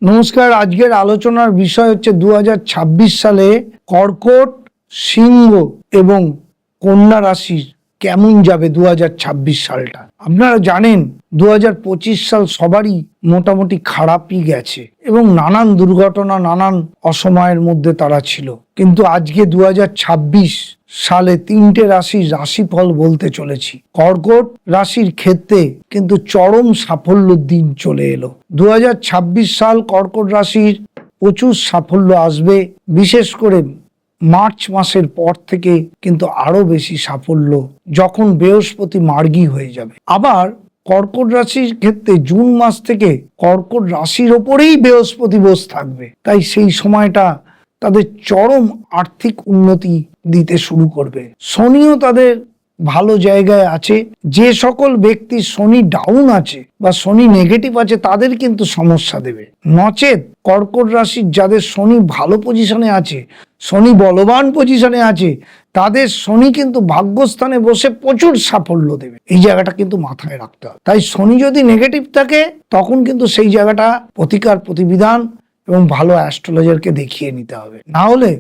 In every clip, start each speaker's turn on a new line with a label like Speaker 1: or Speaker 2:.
Speaker 1: নমস্কার। আজকের আলোচনার বিষয় হচ্ছে 2026 সালে কর্কট, সিংহ এবং কন্যা রাশির কেমন যাবে 2026 সালটা। আপনারা জানেন 2025 সাল সবারই মোটামুটি খারাপই গেছে এবং নানান দুর্ঘটনা, নানান অসময়ের মধ্যে তারা ছিল। কিন্তু আজকে 2026 সালে 3টে রাশির রাশিফল বলতে চলেছি। কর্কট রাশির ক্ষেত্রে কিন্তু চরম সাফল্যের দিন চলে এলো। 2026 সাল কর্কট রাশির প্রচুর সাফল্য আসবে, বিশেষ করে মার্চ মাসের পর থেকে কিন্তু আরো বেশি সাফল্য, যখন বৃহস্পতি মার্গী হয়ে যাবে। আবার কর্কট রাশির ক্ষেত্রে জুন মাস থেকে কর্কট রাশির ওপরেই বৃহস্পতি বসে থাকবে, তাই সেই সময়টা তাদের চরম আর্থিক উন্নতি দিতে শুরু করবে। শনিও তাদের ভালো জায়গায় আছে। যে সকল ব্যক্তি শনি ডাউন আছে বা শনি নেগেটিভ আছে তাদের কিন্তু সমস্যা দেবে। নচেত কর্কট রাশির যাদের শনি ভালো পজিশনে আছে, শনি বলবান পজিশনে আছে, তাদের শনি কিন্তু ভাগ্যস্থানে বসে প্রচুর সাফল্য দেবে। এই জায়গাটা কিন্তু মাথায় রাখতে হবে। তাই শনি যদি নেগেটিভ থাকে তখন কিন্তু সেই জায়গাটা প্রতিকার প্রতিবিধান এবং ভালো অ্যাস্ট্রোলজারকে দেখিয়ে নিতে হবে। না হলে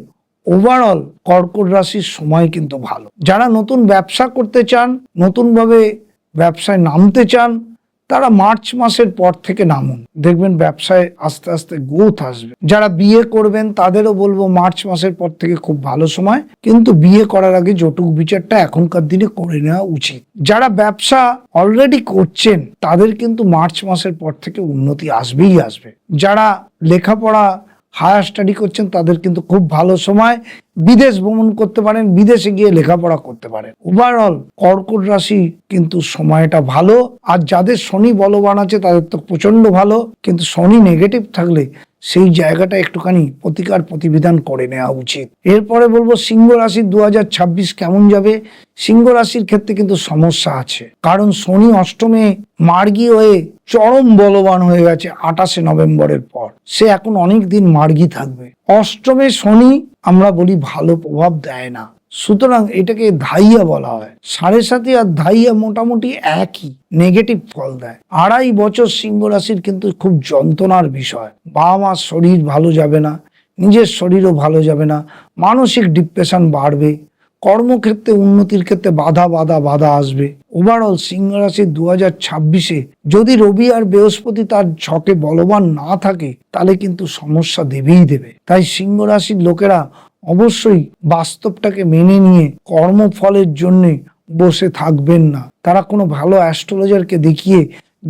Speaker 1: ওভারঅল কর্কট রাশির সময় কিন্তু ভালো। যারা নতুন ব্যবসা করতে চান, নতুনভাবে ব্যবসায় নামতে চান, তারা মার্চ মাসের পর থেকে নামুন, দেখবেন ব্যবসায় আস্তে আস্তে গ্রোথ আসবে। যারা বিয়ে করবেন তাদেরও বলবো মার্চ মাসের পর থেকে খুব ভালো সময়, কিন্তু বিয়ে করার আগে জটুক বিচারটা এখনকার দিনে করে নেওয়া উচিত। যারা ব্যবসা অলরেডি করছেন তাদের কিন্তু মার্চ মাসের পর থেকে উন্নতি আসবেই আসবে। যারা লেখাপড়া হায়ার স্টাডি করছেন তাদের কিন্তু খুব ভালো সময়, বিদেশ ভ্রমণ করতে পারেন, বিদেশে গিয়ে লেখাপড়া করতে পারেন। ওভারঅল কর্কট রাশি কিন্তু সময়টা ভালো। আর যাদের শনি বলবান আছে তাদের তো প্রচন্ড ভালো, কিন্তু শনি নেগেটিভ থাকলে সেই জায়গাটা একটুখানি প্রতিকার প্রতিবিধান করে নেওয়া উচিত। এরপরে বলবো সিংহ রাশির 2026 কেমন যাবে। সিংহ রাশির ক্ষেত্রে কিন্তু সমস্যা আছে, কারণ শনি অষ্টমে মার্গী হয়ে চরম বলবান হয়ে গেছে 28শে নভেম্বরের পর। সে এখন অনেক দিন মার্গী থাকবে। অষ্টমে শনি আমরা বলি ভালো প্রভাব দেয় না, সুতরাং এটাকে ধাইয়া বলা হয়। 7.5 আর ধাইয়া মোটামুটি একই, নেগেটিভ ফল দেয়। 2.5 বছর সিংহ রাশির কিন্তু খুব যন্ত্রণার বিষয়। বাবা মার শরীর ভালো যাবে না, নিজের শরীরও ভালো যাবে না, মানসিক ডিপ্রেশন বাড়বে, কর্মক্ষেত্রে উন্নতির ক্ষেত্রে বাধা বাধা বাধা আসবে। ওভারঅল সিংহ রাশির 2026-এ যদি রবি আর বৃহস্পতি তার ছকে বলবান না থাকে তাহলে কিন্তু সমস্যা দেবেই দেবে। তাই সিংহ রাশির লোকেরা অবশ্যই বাস্তবটাকে মেনে নিয়ে কর্মফলের জন্য বসে থাকবেন না। তারা কোনো ভালো অ্যাস্ট্রোলজারকে দেখিয়ে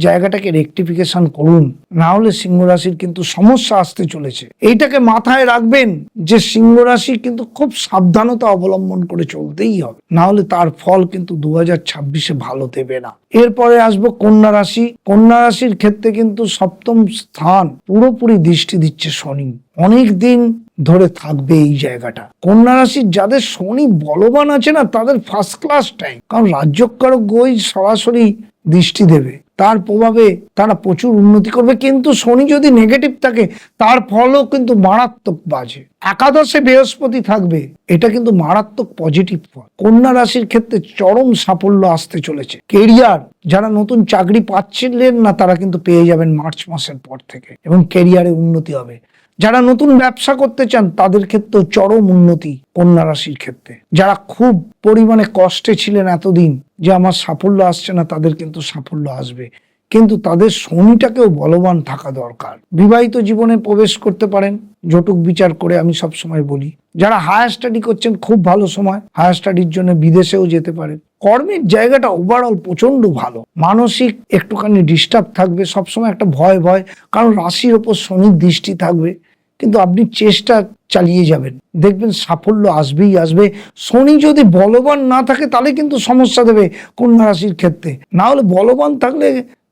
Speaker 1: জায়গাটাকে রেকটিফিকেশন করুন, না হলে সিংহ রাশির কিন্তু সমস্যা আসতে চলেছে। এইটাকে মাথায় রাখবেন যে সিংহ রাশি কিন্তু খুব সাবধানতা অবলম্বন করে চলতেই হবে, না হলে তার ফল কিন্তু 2026-এ ভালো দেবে না। এরপরে আসবো কন্যা রাশি। কন্যা রাশির ক্ষেত্রে কিন্তু সপ্তম স্থান পুরোপুরি দৃষ্টি দিচ্ছে শনি, অনেক দিন ধরে থাকবে এই জায়গাটা। কন্যা রাশির যাদের শনি বলবান আছে না তাদের ফার্স্ট ক্লাস টাইম, কারণ রাজ্যকারক গ্রহ সরাসরি দৃষ্টি দেবে, তার প্রভাবে তারা প্রচুর উন্নতি করবে। কিন্তু শনি যদি নেগেটিভ থাকে তার ফলও কিন্তু মারাত্মক বাজে। একাদশে বৃহস্পতি থাকবে, এটা কিন্তু মারাত্মক পজিটিভ ফল। কন্যা রাশির ক্ষেত্রে চরম সাফল্য আসতে চলেছে। কেরিয়ার, যারা নতুন চাকরি পাচ্ছিলেন না তারা কিন্তু পেয়ে যাবেন মার্চ মাসের পর থেকে, এবং কেরিয়ারে উন্নতি হবে। যারা নতুন ব্যবসা করতে চান তাদের ক্ষেত্রেও চরম উন্নতি কন্যা রাশির ক্ষেত্রে। যারা খুব পরিমাণে কষ্টে ছিলেন এতদিন যে আমার সাফল্য আসছে না, তাদের কিন্তু সাফল্য আসবে, কিন্তু তাদের শনিটাকেও বলবান থাকা দরকার। বিবাহিত জীবনে প্রবেশ করতে পারেন জটুক বিচার করে, আমি সব সময় বলি। যারা হায়ার স্টাডি করছেন খুব ভালো সময়, হায়ার স্টাডির জন্য বিদেশেও যেতে পারেন। কর্মের জায়গাটা ওভারঅল প্রচন্ড ভালো। মানসিক একটুখানি ডিস্টার্ব থাকবে, সবসময় একটা ভয় ভয়, কারণ রাশির ওপর শনির দৃষ্টি থাকবে, কিন্তু আপনি চেষ্টা চালিয়ে যাবেন, দেখবেন সাফল্য আসবেই আসবে। শনি যদি বলবান না থাকে তাহলে কিন্তু সমস্যা দেবে কন্যা রাশির ক্ষেত্রে, না হলে বলবান থাকলে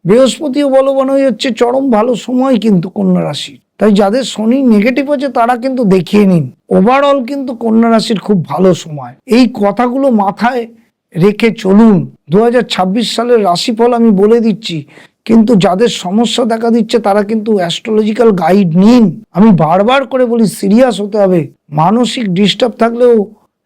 Speaker 1: বৃহস্পতিও বলবান হয়ে যাচ্ছে, চরম ভালো সময় কিন্তু কন্যা রাশি। তাই যাদের শনি নেগেটিভ আছে তারা কিন্তু দেখিয়ে নিন, ওভারঅল কিন্তু কন্যা রাশির খুব ভালো সময়। এই কথাগুলো মাথায় রেখে চলুন। 2026 সালের রাশিফল আমি বলে দিচ্ছি, কিন্তু যাদের সমস্যা দেখা দিচ্ছে তারা কিন্তু অ্যাস্ট্রোলজিক্যাল গাইড নিন। আমি বারবার করে বলি সিরিয়াস হতে হবে। মানসিক ডিস্টার্ব থাকলেও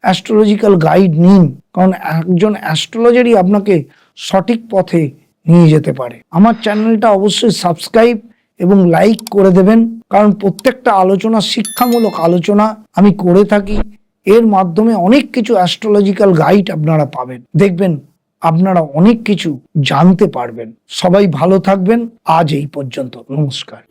Speaker 1: অ্যাস্ট্রোলজিক্যাল গাইড নিন, কারণ একজন অ্যাস্ট্রোলজারই আপনাকে সঠিক পথে নিয়ে যেতে পারে। আমার চ্যানেলটা অবশ্যই সাবস্ক্রাইব এবং লাইক করে দেবেন, কারণ প্রত্যেকটা আলোচনা শিক্ষামূলক আলোচনা আমি করে থাকি। এর মাধ্যমে অনেক কিছু অ্যাস্ট্রোলজিক্যাল গাইড আপনারা পাবেন, দেখবেন আপনারা অনেক কিছু জানতে পারবেন। সবাই ভালো থাকবেন। আজ এই পর্যন্ত, নমস্কার।